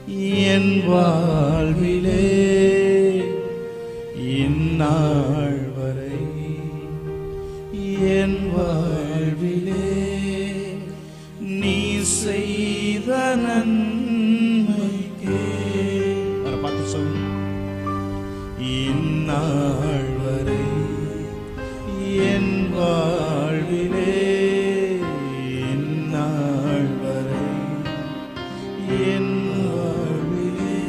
என் வாழ்விலே இந்நாள் வரை என் வாழ்விலே நீ செய்த நன்மைக்கே பார்த்து சொல்லு. இந்நாள் வரை என் வாழ்விலே இந்நாள் வரை என் வாழ்விலே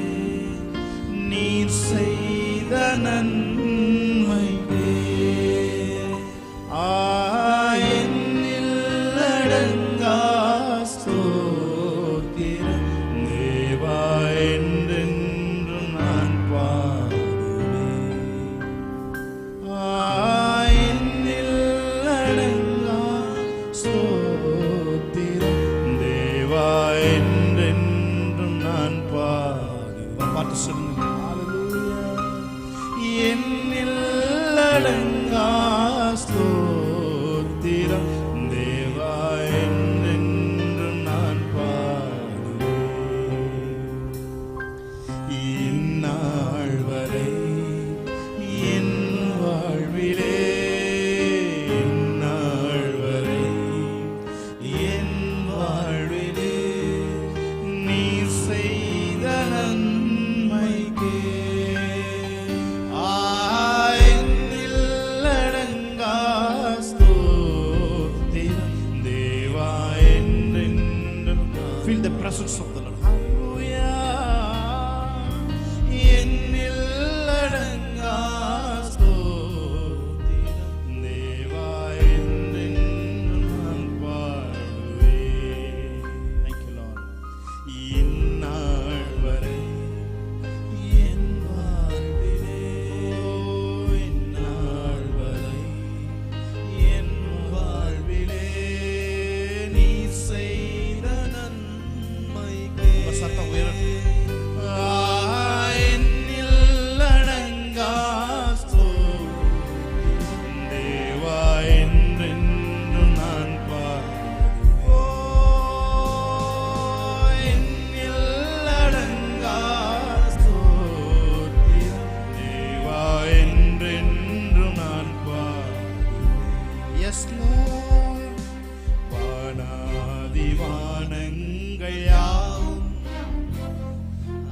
நீ செய்த நன்மைக்கே என்னில் அடங்கா ஸ்தோத்திரம் தேவா என்றென்று நான் பாடுவேன். என்னில் அடங்கா ஸ்தோத்திரம் தேவா என்றென்று நான் பாடுவேன். பாட்டு சொல்லுங்க. என்னில் அடங்கா ஸ்தோத்திரம் தேவா என்றென்று நான் பாடுவேன். இந்நாள் வரை என் வாழ்விலே இந்நாள் வரை என் வாழ்விலே நீ செய்த நன்மைக்கே feel the presence of the Lord. என்னில் அடங்கா ஸ்தோத்திரம் தேவா என்றென்று நான் பாடுவேன். Thank you Lord. இந்நாள் வரை என் வாழ்விலே இந்நாள் வரை என் வாழ்விலே நீ செய்த நன்மைக்கே சத்தம் உயரட்டும். என்னில் அடங்கா ஸ்தோத்திரம் தேவா என்றென்று நான் பாடுவேன். என்னில் அடங்கா ஸ்தோத்திரம் தேவா என்றென்று நான் பாடுவேன். Yes Lord. வானாதி வானங்கள் யாவும்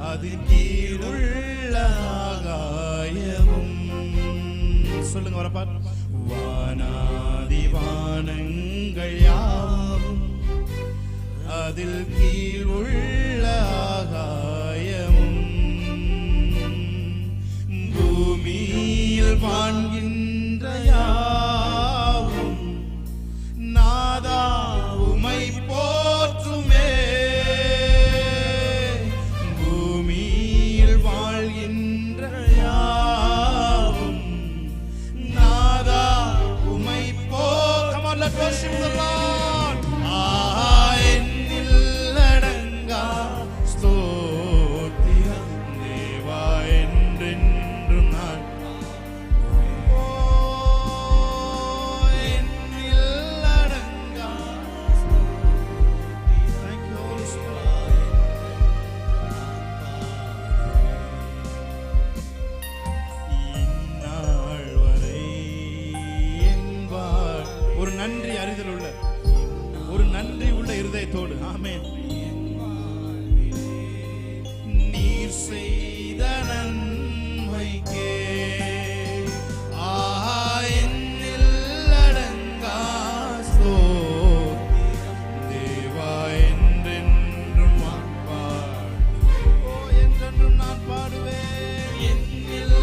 அதின் கீழுள்ள ஆகாயமும் சொல்லுங்க வரப்பார். வானாதி வானங்கள் யாவும் அதில் கீழுள்ள ஆகாயமும் பூமியில் வாழ்கின்ற யாவும் நாதா உமை போற்றுமே. பூமியில் வாழ்கின்ற யாவும் நாதா உமை Come on, let's worship the Lord. என்னில் அடங்கா ஸ்தோத்திரம் தேவா என்றென்று நான் என்னில் அடங்கா ஸ்தோத்திரம். Thank you Holy Spirit. இந்நாள் வரை என் ஒரு நன்றி அறிதல் உள்ள ஒரு நன்றி உள்ள இருதயத்தோடு ஆமென். நீர் செய்த நன்மைக்கே என்னில் அடங்கா ஸ்தோத்திரம் தேவா என்றென்றும் நான் பாடுவேன். என்றென்றும் நான் பாடுவேன். என்னில்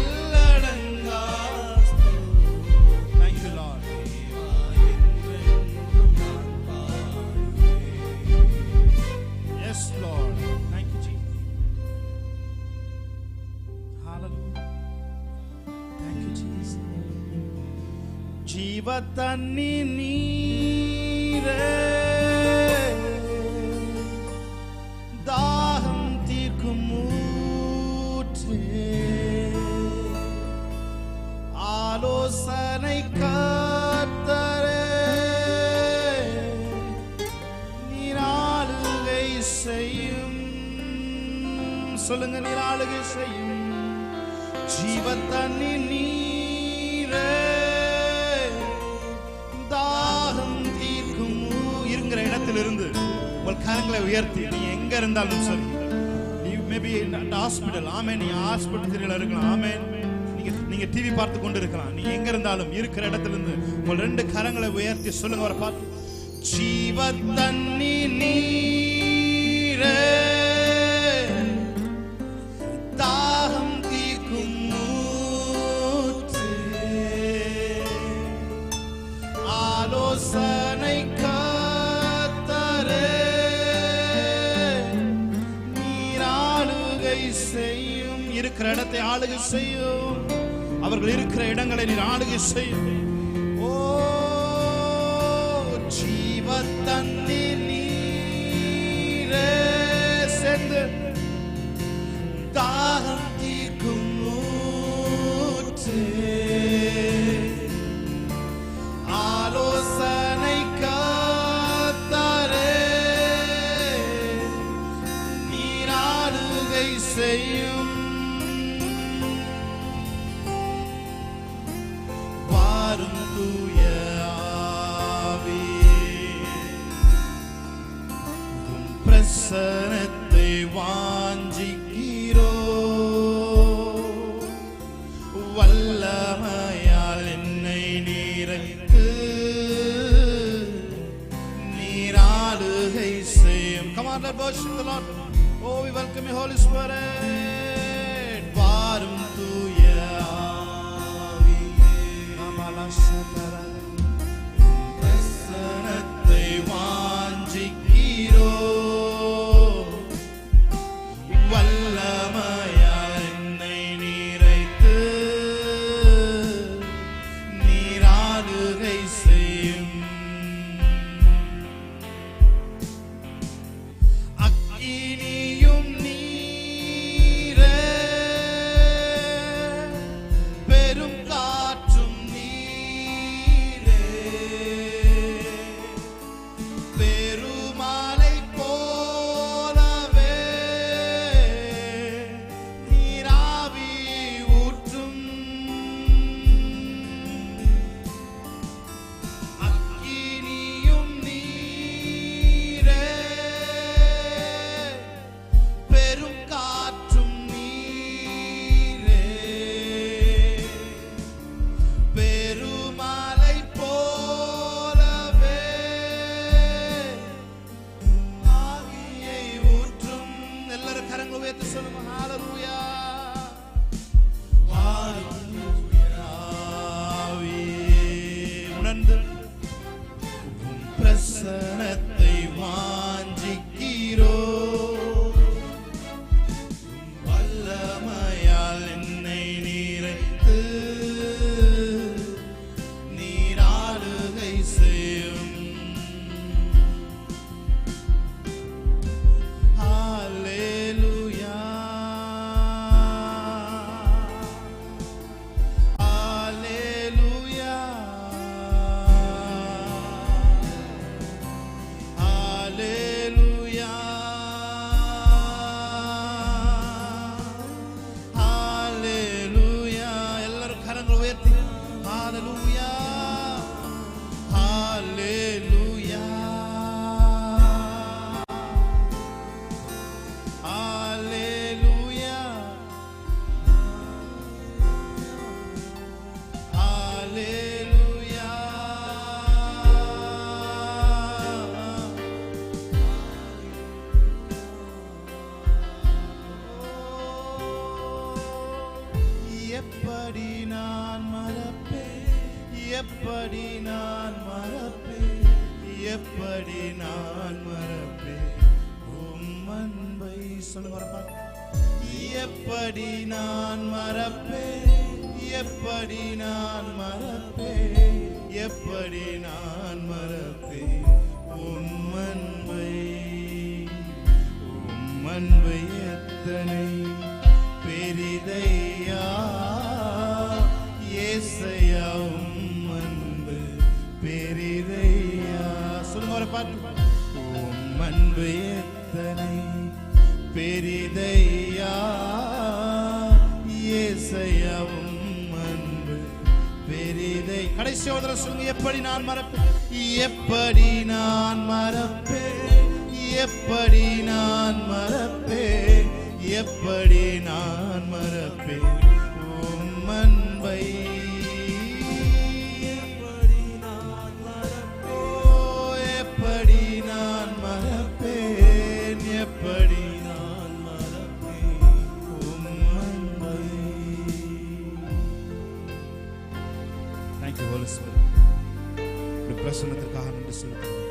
அடங்கா ஸ்தோத்திரம். Thank you Lord. Yes Lord. Thank you Jesus. Hallelujah. Thank you Jesus. ஜீவ தண்ணீர் நீரே தாகம் தீர்க்கும் ஊற்றே ஆலோசனை கர்த்தரே நீர் ஆளுகை செய்யும் சொல்லுங்க. நீர் ஆளுகை செய்யும் ஜீவ தண்ணீர் நீரே, தாகம் தீர்க்கும். இருக்கிற இடத்திலிருந்து உங்கள் கரங்களை உயர்த்தி நீ எங்க இருந்தாலும் சரி, நீ மேபி ஹாஸ்பிட்டல், ஆமே, நீ ஹாஸ்பிட்டல் இருக்கலாம், ஆமே, நீங்க டிவி பார்த்து கொண்டு இருக்கலாம், நீ எங்க இருந்தாலும் இருக்கிற இடத்திலிருந்து உங்கள் 2 கரங்களை உயர்த்தி சொல்லுங்க. அவரை பார்த்து ஜீவ தண்ணீர் நீரே, தாகம் தீர்க்கும் ஊற்றே, ஆலோசனை கர்த்தரே, நீர் ஆளுகை செய்யும். இருக்கிற இடத்தை ஆளுகை செய்யும். அவர்கள் இருக்கிற இடங்களை நீர் ஆளுகை செய்யும். ஓ ஜீவ தண்ணீர் நீரே, சேர்ந்து தாகம் தீர்க்கும் ஊற்றே, ஆலோசனை கர்த்தரே, நீர் ஆளுகை செய்யும். வாரும் தூய ஆவியே, உம் பிரசன்னத்தை வாஞ்சிக்கிறோ, வல்லமையால் என்னை நிறைத்து நீர் ஆளுகை செய்யும். Come on, let's worship the Lord. Oh, we welcome you, Holy Spirit. வாரும் தூய ஆவியே, பிரசன்னத்தை வாஞ்சிக்கிறோ, வல்லமையால் என்னை நிறைத்து நீர் ஆளுகை செய்யும். அக்கினியும் நீரே, பெரும் காற்றும் நீரே, பெருமழை போலவே நீர் ஆவி ஊற்றும். அக்கினியும் நீரே, பெரும் காற்றும் நீரே, பெருமழை போலவே ஆவியை ஊற்றும். எல்லாரும் கரங்களை உயர்த்தி சொல்லுங்க. ஹalleluya. ஹalleluya. உணர்ந்து உம் பிரசன்னத்தை வாஞ்சிக்கிறோ, வல்லமையால் என்னை நிறைத்து நீர் ஆளுகை செய்யும். ஹalleluya. ஹalleluya. ஹalleluya. ஹalleluya. எல்லாரும் கரங்களை உயர்த்தி ஹalleluya. ஹalleluya. ஹalleluya. ஹalleluya. எப்படி நான் மறப்பேன், எப்படி நான் மறப்பேன், எப்படி நான் மறப்பேன் உம் அன்பை. சொல்லுங்க வரப்பா. எப்படி நான் மறப்பேன், எப்படி நான் மறப்பேன், எப்படி நான் மறப்பேன் உம் அன்பை. உம் அன்பை எத்தனை பெரிதையா ஏசையா, உம் அன்பு பெரிதையா. சொல்லுங்க ஒரு பாட்டு. உம் அன்பு எத்தனை பெரிதையா கடைசி ஒரு தடவை சொல்லுங்க, எப்படி நான் மறப்பேன், எப்படி நான் மறப்பேன், எப்படி நான் மறப்பேன், எப்படி நான் மறப்பேன் உம் அன்பை, எப்படி நான் மறப்பேன், எப்படி நான் மறப்பேன், எப்படி நான் மறப்பேன் உம் அன்பை. Thank you, Holy Spirit. உம்முடைய பிரசன்னத்திற்காக நன்றி செலுத்துகிறோம்.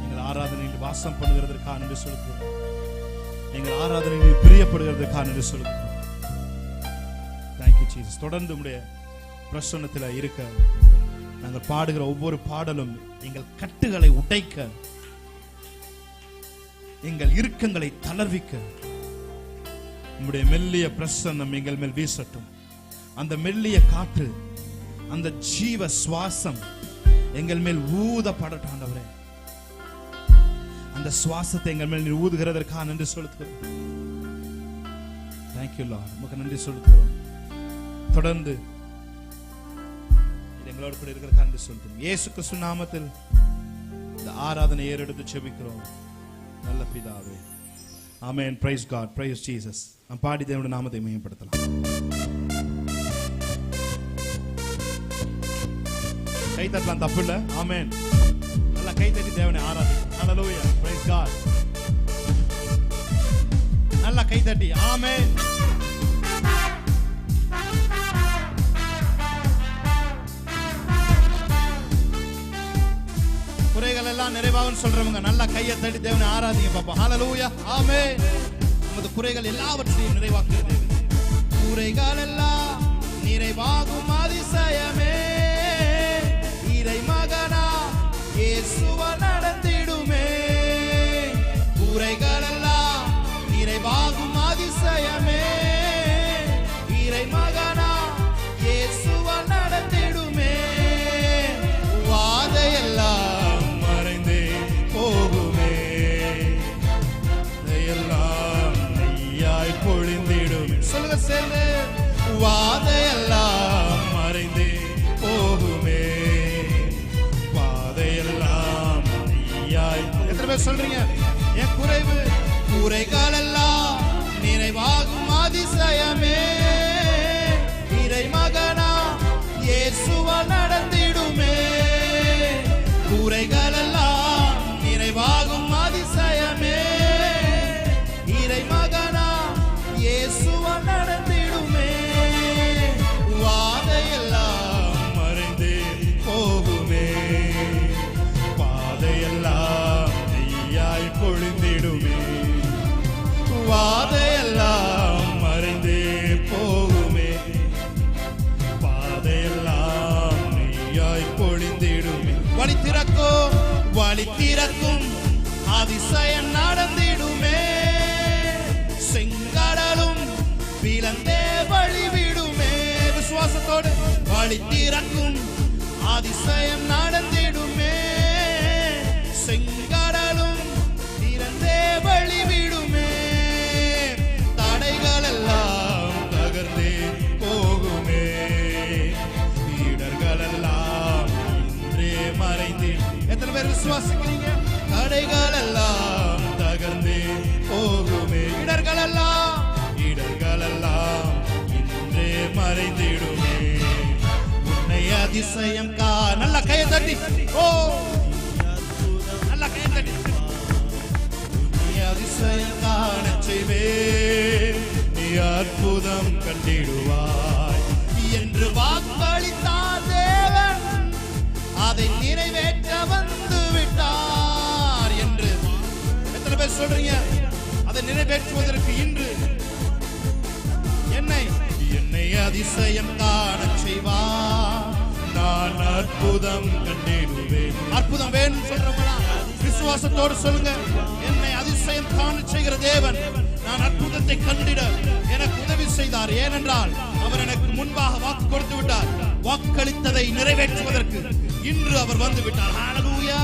எங்கள் ஆராதனையில் வாசம் பண்ணுகிறதற்காக நன்றி செலுத்துகிறோம். எங்கள் ஆராதனையில் பிரியப்படுகிறதற்காக நன்றி செலுத்துகிறோம். Thank you, Jesus. தொடர்ந்து உம்முடைய பிரசன்னத்தில் இருக்க, நாங்கள் பாடுகிற ஒவ்வொரு பாடலும் எங்கள் கட்டுகளை உடைக்க, எங்கள் இறுக்கங்களை தளர்விக்க உம்முடைய மெல்லிய பிரசன்னம் எங்கள் மேல் வீசட்டும். அந்த மெல்லிய காற்று, அந்த ஜீவ சுவாசம் எங்கள் மேல் ஊதப்படட்டும் ஆண்டவரே. அந்த சுவாசத்தை எங்கள் மேல் நீர் ஊதுகிறதற்காக நன்றி செலுத்துகிறோம். Thank you Lord. உமக்கு நன்றி செலுத்துகிறோம். தொடர்ந்து எங்களோடு கூட இருக்கிற நன்றி செலுத்துகிறோம். இயேசு கிறிஸ்து நாமத்தில் இந்த ஆராதனை ஏறெடுத்து ஜெபிக்கிறோம் நல்ல பிதாவே. ஆமென். Praise God. Praise Jesus. நாம் பாடி தேவனுடைய நாமத்தை மகிமைப்படுத்தலாம். கை தட்டலாம், தப்பு இல்ல. ஆமென். நல்லா கை தட்டி தேவனை ஆராதிக்கலாம். ஹalleluya. Praise God. நல்லா கை தட்டி ஆமென். குறைகள் எல்லாம் நிறைவாகும் சொல்றவங்க நல்லா கையை தட்டி தேவனை ஆராதிங்க பாப்பா. ஹalleluya. ஆமென். நமது குறைகள் எல்லாவற்றையும் நிறைவாக்குகிறது. குறைகள் எல்லாம் நிறைவாகும் அதிசயமே, இறை மகனா இயேசுவா நடந்திடுமே. குறைகள் எல்லாம் நிறைவாகும் அதிசயமே, இறை மகனா இயேசுவா நடந்திடுமே. வாதையெல்லாம் மறைந்தே போகுமே, எல்லாம் நெய்யாய் பொழிந்திடுமே. சொல்லுங்க சேர்ந்து, வாதையெல்லாம் மறைந்தே போகுமே, வாதையெல்லாம் நெய்யாய். எத்தனை பேர் சொல்றீங்க என் குறைவு குறைகள் எல்லாம் நிறைவாகும் அதிசயமே, இறை மகனா இயேசுவா நடந்திடுமே. குறைகள் எல்லாம் நிறைவாகும் அதிசயமே, இறை மகனா இயேசுவா நடந்திடுமே. வாதையெல்லாம் மறைந்தே போகுமே, பாதையெல்லாம் நெய்யாய் பொழிந்திடுமே. வாதையெல்லாம் மறைந்தே போகுமே, பாதையெல்லாம் நெய்யாய் பொழிந்திடுமே. வழி திறக்கும், வழி திறக்கும் அதிசயம் நடந்திடுமே. செங்கடலும் பிளந்தே வழிவிடுமே. விசுவாசத்தோடு வழி திறக்கும் அதிசயம் நடந்திடுமே. செங்கடலும் பிளந்தே வழிவிடுமே. தடைகள் எல்லாம் தகர்ந்தே போகுமே, இடர்கள் எல்லாம் இன்றே மறைந்திடும். எத்தனை பேர் விசுவாசிக்கிறீங்க? தடைகள் எல்லாம் தகர்ந்தே போகுமே, இடர்கள் எல்லாம் இன்றே மறைந்திடுமே. உன்னை அதிசயம் கா. நல்ல கையை தட்டி ஓ, நல்ல கையை தட்டி. உன்னை அதிசயம் காண செய்வே, நீ அற்புதம் கண்டிடுவாய் என்று வாக்களித்தார் தேவன், அதை நிறைவேற்ற வந்து விட்டார் என்று. எத்தனை பேர் சொல்றீங்க அதை நிறைவேற்றுவதற்கு இன்று என்னை அதிசயம் காண செய்வார், நான் அற்புதம் கண்டிடுவேன். அற்புதம் வேணும் சொல்றவங்களா விசுவாசத்தோடு சொல்லுங்க, என்னை அதிசயம் காண செய்கிற தேவன், நான் அற்புதத்தை கண்டிட எனக்கு உதவி செய்தார். ஏனென்றால் அவர் எனக்கு முன்பாக வாக்கு கொடுத்து விட்டார். வாக்களித்ததை நிறைவேற்றுவதற்கு இன்று அவர் வந்து விட்டார். ஹalleluya.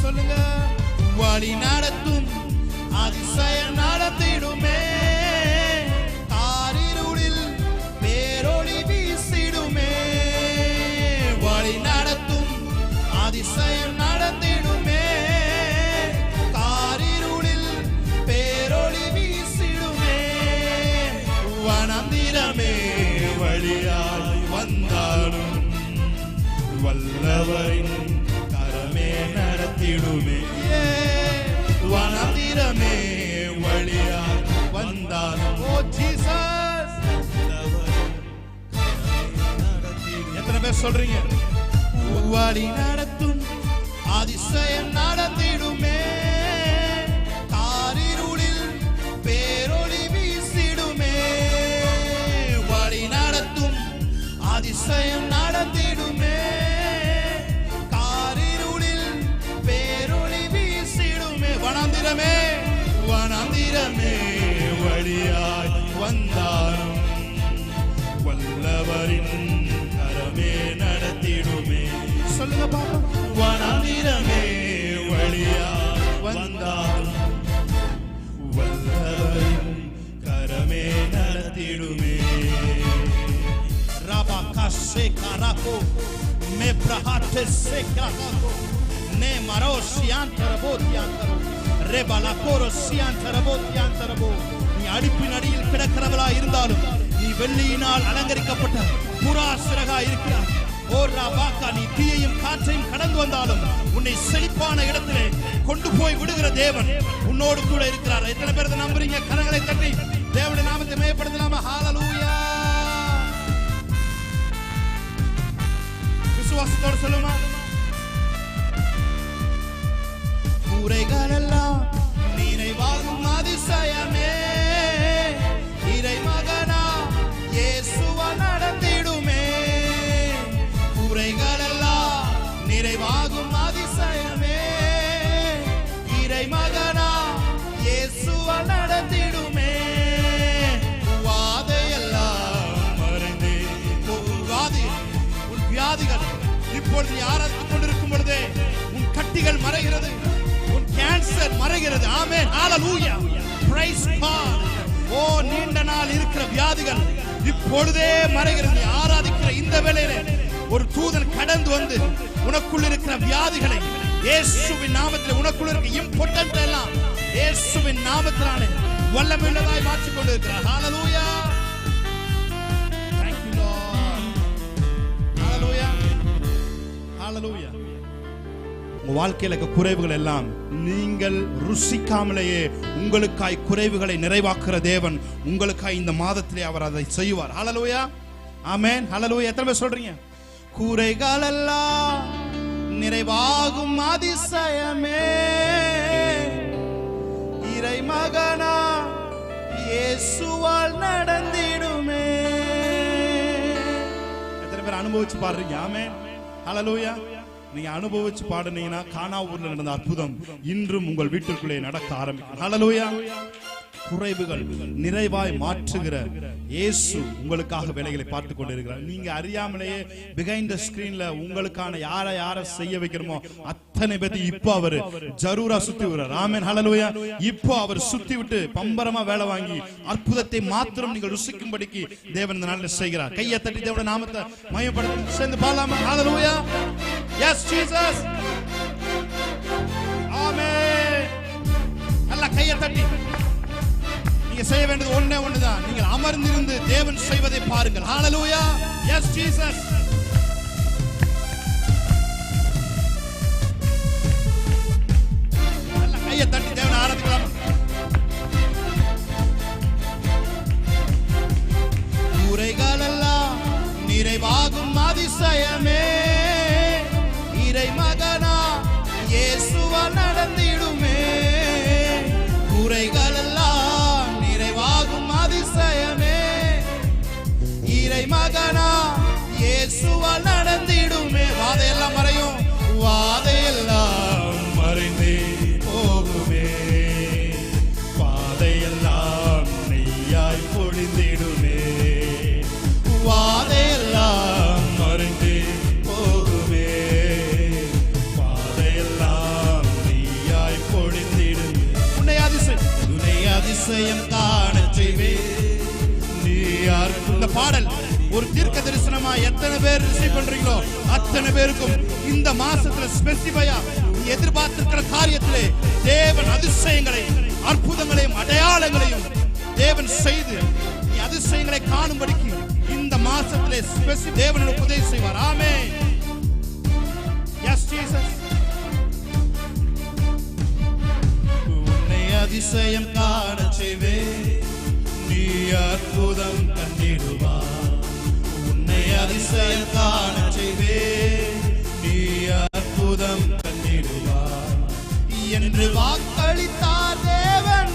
சொல்லுங்க, வழி நடத்தும் வழி நடத்தும் அதிசயம் நடந்திடுமே, காரிருளில் பேரொளி வீசிடுமே, வனாந்திரமே வழியாய் வந்தாலும் வல்லவரின் கரமே நடத்திடுமே, வனாந்திரமே வழியாய் வந்தாலும். ஓ ஜீசஸ், எத்தனை பேர் சொல்றீங்க? வழி நடத்தும் அதிசயம் நடந்திடுமே, காரிருளில் பேரொளி வீசிடுமே, வழி நடத்தும் அதிசயம் நடந்திடுமே, காரிருளில் பேரொளி வீசிடுமே, வனாந்திரமே வனாந்திரமே வழியாய் வந்தாலும் வல்லவரின் கரமே நடத்திடுமே. சொல்லுங்க பாப்பா. வனாந்திரமே வழியாய் வந்தாலும் வல்லவரின் கரமே நடத்திடுமே. ராபா காசே காராகோ மே பிரஹாத்தே சே காராகோ நே மரோ சியாந்தரபோ தியாந்தரோ ரெபலா கோரோ சியாந்தரபோ தியாந்தரபோ. நீ அடிப்பின் அடியில் கிடக்கிறவளா இருந்தாலும், நீ வெள்ளியினால் அலங்கரிக்கப்பட்ட புறா சிறகா இருக்கிறாய். ஓ ராபாக்கா, நீ தீயையும் காற்றையும் கடந்து வந்தாலும் உன்னை செழிப்பான இடத்திலே கொண்டு போய் விடுகிற தேவன் உன்னோடு கூட இருக்கிறார். எத்தனை பேர் நம்புறீங்க? கரங்களை தட்டி தேவனுடைய நாமத்தை மேம்படுத்தலாமா? ஹல்லேலூயா. விசுவாசத்தோடு சொல்லுமா? கூரைகள் எல்லாம் நிறைவாகும் அதிசயமே, இறை மகனா இயேசுவா நடந்திடுமே, கூரைகள் எல்லாம் நிறைவாகும் அதிசயமே, இறை மகனா இயேசுவா நடந்திடுமே, வாதையெல்லாம் மறைந்து உன் வியாதிகள் இப்பொழுது நீ ஆராதித்துக் கொண்டிருக்கும் பொழுதே உன் கட்டிகள் மறைகிறது, உன் கேன்சர் மறைகிறது. ஆமென், ஹல்லேலூயா, பிரைஸ் காட். ஓ, நீண்ட நாள் இருக்கிற வியாதிகள் இப்பொழுதே மறைகிறது. நீ ஆராதிக்கிற இந்த வேளையிலே ஒரு தூதன் கடந்து வந்து உனக்குள் இருக்கிற வியாதிகளை இயேசுவின் நாமத்திலே, உனக்குள் இருக்கிற இம்பார்ட்டன்ட் எல்லாம் இயேசுவின் நாமத்தினாலே வல்லமையுள்ளதாய் மாற்றிக் கொண்டிருக்கிறார். ஹல்லேலூயா, thank you Lord. ஹல்லேலூயா, ஹல்லேலூயா. உங்க வாழ்க்கையில இருக்க குறைவுகள் எல்லாம் நீங்கள் ருசிக்காமலேயே உங்களுக்காய் குறைவுகளை நிறைவாக்குற தேவன் உங்களுக்காய் இந்த மாதத்திலே அவர் அதை செய்வார். ஹல்லேலூயா, ஆமென், ஹல்லேலூயா. எத்தனை பேர் சொல்றீங்க? குறைகள் எல்லாம் நிறைவாகும் அதிசயமே, இறை மகனா இயேசுவால் நடந்திடுமே. எத்தனை பேர் அனுபவிச்சு பாடுறீங்க? ஆமென், ஹல்லேலூயா. நீங்க அனுபவிச்சு பாடுனீங்கன்னா கானாவூர்ல நடந்த அற்புதம் இன்றும் உங்கள் வீட்டிற்குள்ளே நடக்க ஆரம்பிக்கும். ஹல்லேலூயா. குறைவுகள் நிறைவாய் மாற்றுகிற இயேசு உங்களுக்காக வேலைகளை பார்த்து கொண்டிருக்கிறார். நீங்க அறியாமலேயே பிஹைண்ட் தி ஸ்கிரீன்ல உங்களுக்கான யாரை செய்ய வைக்கிறோமோ அத்தனை பேர் இப்போ அவர் ஜரூரா சுத்தி விடுறார். ஆமென், ஹல்லேலூயா. இப்போ அவர் சுத்தி விட்டு பம்பரமா வேலை வாங்கி அற்புதத்தை மாத்திரம் நீங்கள் ருசிக்கும்படிக்கு தேவன் இந்த நாளில் செய்கிறார். கையை தட்டி தேவனுடைய நாமத்தை மகிமைப்படுத்தி சேர்ந்து பாடலாமா? ஹல்லேலூயா. Yes Jesus. ஆமென். நல்ல கையை தட்டி. நீங்க செய்ய வேண்டியது ஒண்ணே ஒண்ணுதான். நீங்கள் அமர்ந்திருந்து தேவன் செய்வதை பாருங்கள். ஹல்லேலூயா. Yes Jesus. நல்ல கையை தட்டி தேவனை ஆராதிக்கலாம். குறைகள் எல்லாம் நிறைவாகும் அதிசயமே, இறை மகனா இயேசுவா நடந்திடுமே, குறைகள் எல்லாம் நிறைவாகும் அதிசயமே, இறை மகனா இயேசுவா நடந்திடுமே. வாதையெல்லாம் மறையும், வாதையெல்லாம் மறைந்தே போகுமே, வாதையெல்லாம் நெய்யாய் பொழிந்திடுமே, வாதையெல்லாம் மறைந்தே போகுமே, வாதையெல்லாம் நெய்யாய் பொழிந்திடுமே. உன்னை அதிசயம் காணச் செய்வே நீ யார். இந்த பாடல் ஒரு தீர்க்க தரிசனமா எத்தனை பேர் ரிசீவ் பண்றீங்களோ அத்தனை பேருக்கும் இந்த மாசத்துல ஸ்பெசிஃபையா எதிர்பார்த்திருக்கிற காரியத்திலே தேவன் அதிசயங்களையும் அற்புதங்களையும் அடையாளங்களையும் தேவன் செய்து நீ அதிசயங்களை காணும்படிக்கு இந்த மாசத்திலே தேவன் உதவி செய்வார். ஆமென். Yes Jesus. உன்னை அதிசயம் காண செய்வே, நீ அற்புதம் கண்டிடுவார். உன்னை அதிசயம் காண செய்வே, நீ அற்புதம் கண்டிடுவார் என்று வாக்களித்தார் தேவன்,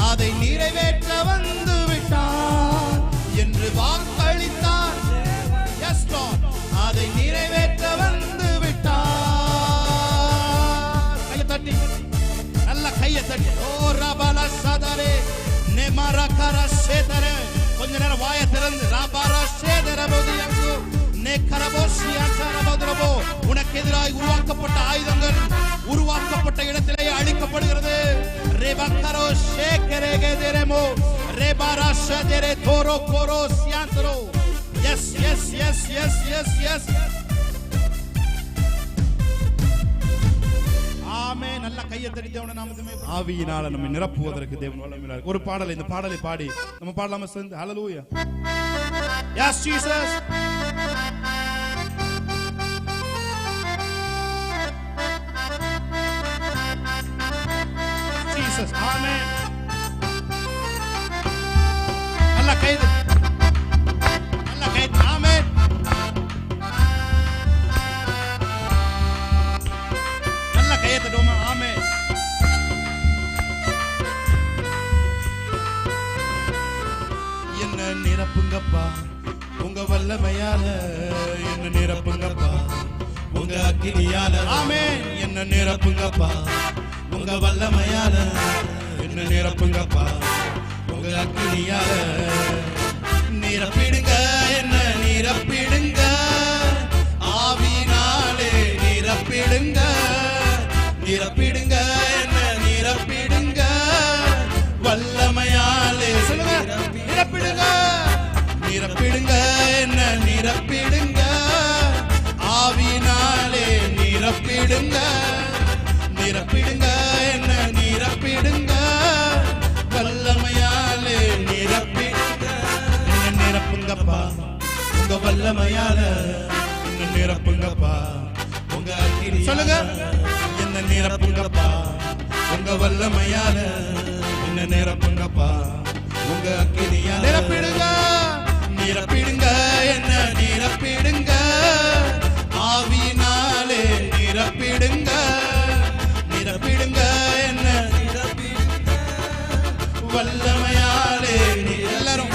அதை நிறைவேற்ற வந்து விட்டார். என்று வாக்களித்தார் எஸ் லார்ட், அதை நிறைவேற்ற வந்து விட்டார். கையை தட்டி, நல்ல கையை தட்டி. ஓ ரபல சதரே நெமரா கரா சேதரே. கொஞ்ச நேரம் வாயை திறந்து ரபரா சேதரபோதியங்கு நெக்கரபோசியாசரபோதரபோ. உனக்கு எதிராய் உருவாக்கப்பட்ட ஆயுதங்கள் உருவாக்கப்பட்ட இடத்திலே அழிக்கப்படுகிறது. ரெபக்கரோ ஷேகரேகேதெரமோ ரெபாரா ஷதெரே தோரோ கோரோ சியாந்தரோ. Yes yes yes yes yes yes. Amen. நல்ல கையை தட்டி தேவனுடைய நாமத்தை ஆவியினால நம்மை நிரப்புவதற்கு தேவன் வல்லமையுள்ளார். ஒரு பாடலை, இந்த பாடலை பாடி நம்ம பாடலாமா சேர்ந்து? Hallelujah. Yes Jesus. Jesus. Amen. நல்ல கையை, நல்ல கையை. ஆமென். நல்ல கையை தட்டுவோமா? ஆமென். என்ன நிரப்புங்கப்பா உங்க வல்லமையால, என்ன நிரப்புங்கப்பா உங்க அக்கினியால. ஆமென். என்ன நிரப்புங்கப்பா உங்க வல்லமையால, என்ன நிரப்புங்கப்பா உங்க அக்கினியால. நிரப்பிடுங்க, என்ன நிரப்பிடுங்க, ஆவியினாலே நிரப்பிடுங்க. நிரப்பிடுங்க, என்ன நிரப்பிடுங்க, வல்லமையாலே. சொல்லுங்க, நிரப்பிடுங்க. நிரப்பிடுங்க, என்ன நிரப்பிடுங்க, ஆவியினாலே நிரப்பிடுங்க. நிரப்பிடுங்க, என்ன நிரப்பிடுங்க, வல்லமையாலே நிரப்பிடுங்க. என்ன நிரப்புங்கப்பா உங்க வல்லமையால, என்ன நிரப்புங்கப்பா உங்க அக்கினி. சொல்லுங்க, என்ன நிரப்புங்கப்பா உங்க வல்லமையால, என்ன நிரப்புங்கப்பா உங்க அக்கினியால. நிரப்பிடுங்க. நிரப்பிடுங்க, என்ன நிரப்பிடுங்க, ஆவியினாலே நிரப்பிடுங்க. நிரப்பிடுங்க, என்ன நிரப்பிடுங்க, வல்லமையாலே. எல்லாரும்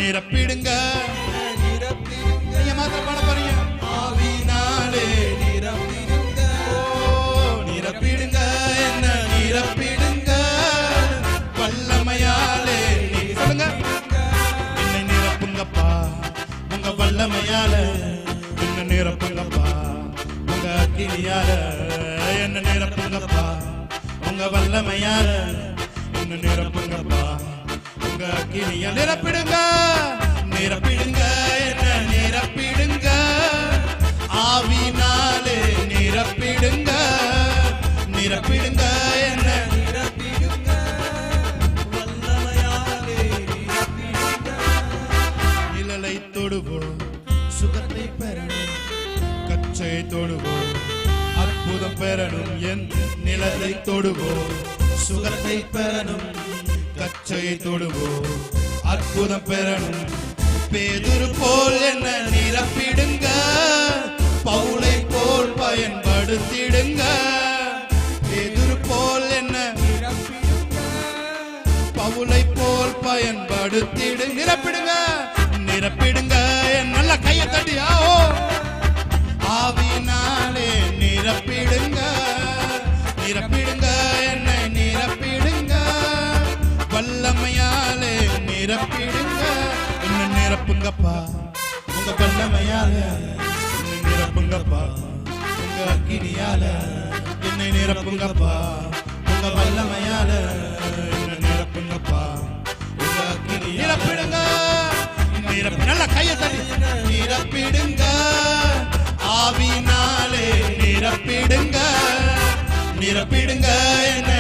நிரப்பிடுங்க. நீங்க மாத்திரம் பாட போறீங்க. ஆவியினாலே நிரப்பிடுங்க. ஓ நிரப்பிடுங்க, என்ன நிரப்பிடுங்க, வல்லமையாலே. சொல்லுங்க, என்னை நிரப்புங்கப்பா உங்க வல்லமையால, என்ன நிரப்புங்கப்பா உங்க அக்கினியால. என்ன நிரப்புங்கப்பா உங்க வல்லமையால, என்ன நிரப்புங்கப்பா உங்க அக்கினியால. நிரப்பிடுங்க. நிரப்பிடுங்க, என்ன நிரப்பிடுங்க, ஆவியினாலே நிரப்பிடுங்க. நிரப்பிடுங்க, என்ன நிரப்பிடுங்க, வல்லமையாலே நிரப்பிடுங்க. நிழலை தொடுவோம், சுகத்தை பெறணும், கச்சை தொடுவோம், அற்புதம் பெறணும். என் நிழலை தொடுவோம், சுகத்தை பெறணும், கச்சை தொடுவோம், அற்புதம் பெறணும். பேதுரு போல் என்ன நிரப்பிடுங்க, பவுலை போல் பயன்படுத்திடுங்க. பேதுரு போல் என்ன நிரப்பிடுங்க, பவுலை போல் பயன்படுத்திடுங்க. நிரப்பிடுங்க. நிரப்பிடுங்க. நல்ல கையை தட்டி ஆவியினாலே நிரப்பிடுங்க. நிரப்பிடுங்க, என்னை நிரப்பிடுங்க, வல்லமையாலே நிரப்பிடுங்க. என்ன நிரப்புங்கப்பா உங்க வல்லமையால, என்னை நிரப்புங்கப்பா உங்க அக்கினியால. என்னை நிரப்புங்கப்பா உங்க வல்லமையால, என்னை நிரப்புங்கப்பா உங்க அக்கினி. நிரப்பிடுங்க. நல்ல கையை தட்டி நிரப்பிடுங்க. ஆவியினாலே நிரப்பிடுங்க நிரப்பிடுங்க என்ன